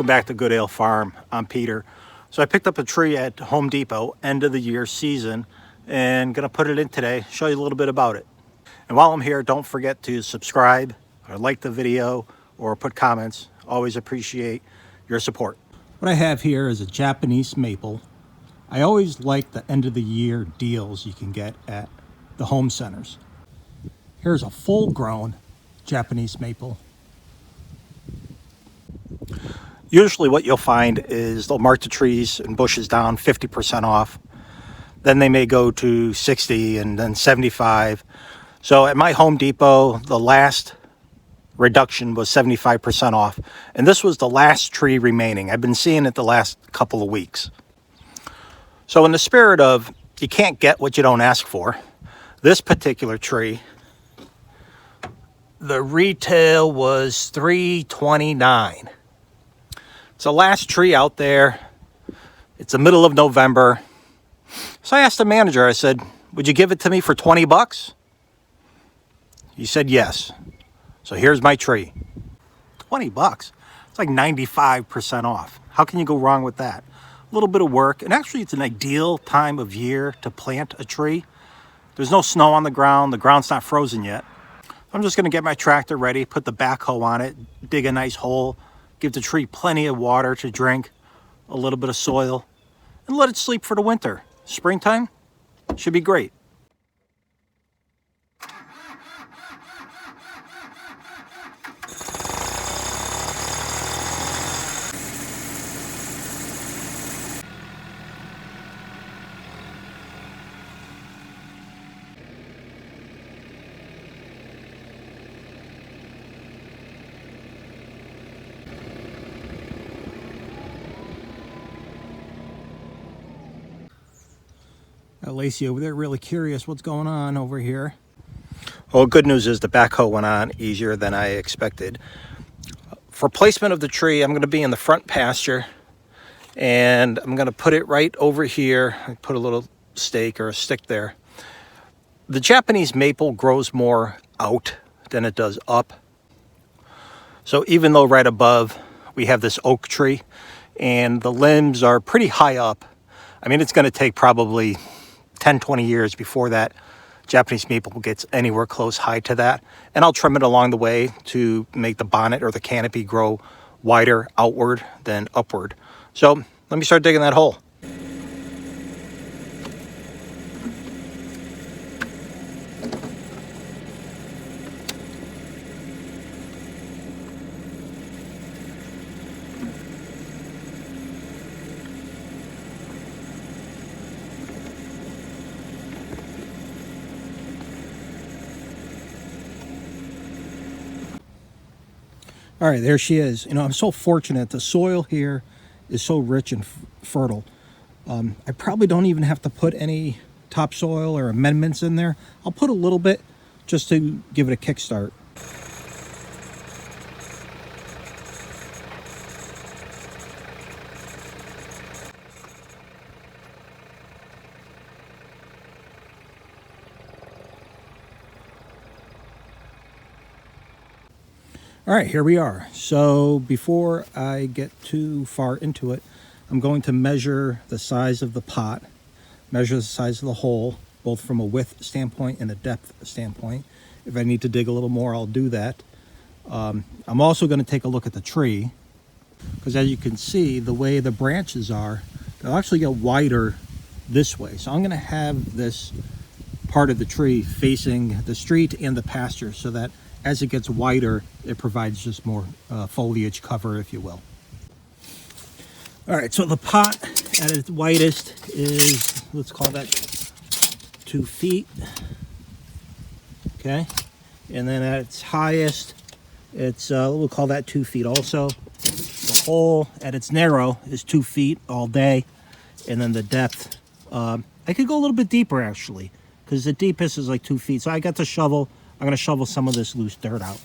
back to Goodale Farm. I'm Peter. So I picked up a tree at Home Depot, end of the year season, and gonna put it in today, show you a little bit about it. And while I'm here, don't forget to subscribe or like the video or put comments. Always appreciate your support. What I have here is a Japanese maple. I always like the end of the year deals you can get at the home centers. Here's a full grown Japanese maple. Usually what you'll find is they'll mark the trees and bushes down 50% off. Then they may go to 60 and then 75. So at my Home Depot, the last reduction was 75% off. And this was the last tree remaining. I've been seeing it the last couple of weeks. So in the spirit of you can't get what you don't ask for, this particular tree, the retail was $329. It's the last tree out there. It's the middle of November. So I asked the manager, I said, would you give it to me for 20 bucks? He said yes. So here's my tree. 20 bucks. It's like 95% off. How can you go wrong with that? A little bit of work. And actually it's an ideal time of year to plant a tree. There's no snow on the ground. The ground's not frozen yet. I'm just going to get my tractor ready, put the backhoe on it, dig a nice hole, give the tree plenty of water to drink, a little bit of soil, and let it sleep for the winter. Springtime should be great. Lacey over there really curious what's going on over here. Well, good news is the backhoe went on easier than I expected. For placement of the tree, I'm going to be in the front pasture, and I'm going to put it right over here. I put a little stake or a stick there. The Japanese maple grows more out than it does up. So even though right above we have this oak tree and the limbs are pretty high up, I mean, it's going to take probably 10-20 years before that Japanese maple gets anywhere close high to that. And I'll trim it along the way to make the bonnet or the canopy grow wider outward than upward. So let me start digging that hole. All right, there she is. You know, I'm so fortunate. The soil here is so rich and fertile. I probably don't even have to put any topsoil or amendments in there. I'll put a little bit just to give it a kickstart. All right, here we are. So before I get too far into it, I'm going to measure the size of the pot, measure the size of the hole, both from a width standpoint and a depth standpoint. If I need to dig a little more, I'll do that. I'm also going to take a look at the tree, because as you can see, the way the branches are, they'll actually get wider this way. So I'm going to have this part of the tree facing the street and the pasture so that as it gets wider, it provides just more foliage cover, if you will. All right, so the pot at its widest is, let's call that 2 feet. Okay, and then at its highest, it's we'll call that 2 feet also. The hole at its narrow is 2 feet all day, and then the depth, I could go a little bit deeper actually, because the deepest is like 2 feet. So I got the shovel. I'm going to shovel some of this loose dirt out.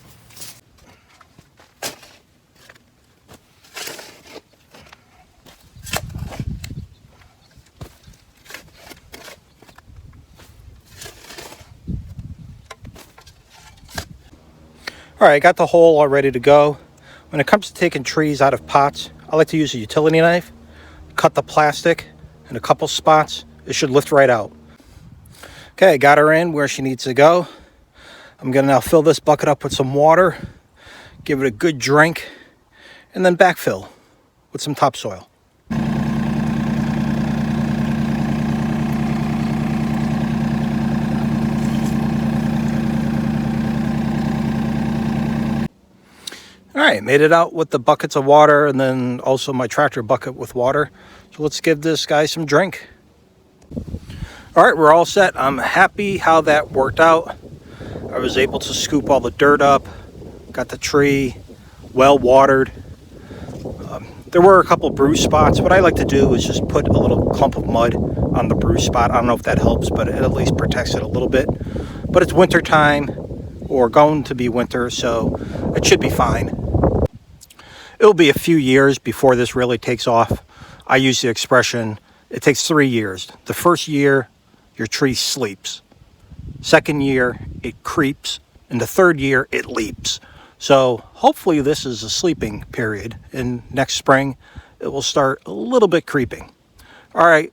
All right, I got the hole all ready to go. When it comes to taking trees out of pots, I like to use a utility knife, cut the plastic in a couple spots. It should lift right out. Okay, got her in where she needs to go. I'm going to now fill this bucket up with some water, give it a good drink, and then backfill with some topsoil. All right, made it out with the buckets of water and then also my tractor bucket with water. So let's give this guy some drink. All right, we're all set. I'm happy how that worked out. I was able to scoop all the dirt up, got the tree well watered. There were a couple bruise spots. What I like to do is just put a little clump of mud on the bruise spot. I don't know if that helps, but it at least protects it a little bit. But it's winter time, or going to be winter, so it should be fine. It'll be a few years before this really takes off. I use the expression, it takes 3 years. The first year, your tree sleeps. Second year, it creeps. And the third year, it leaps. So hopefully this is a sleeping period. And next spring, it will start a little bit creeping. All right,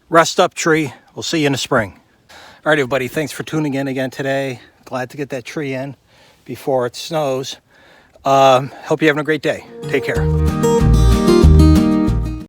rest up, tree. We'll see you in the spring. All right, everybody, thanks for tuning in again today. Glad to get that tree in before it snows. Hope you're having a great day. Take care.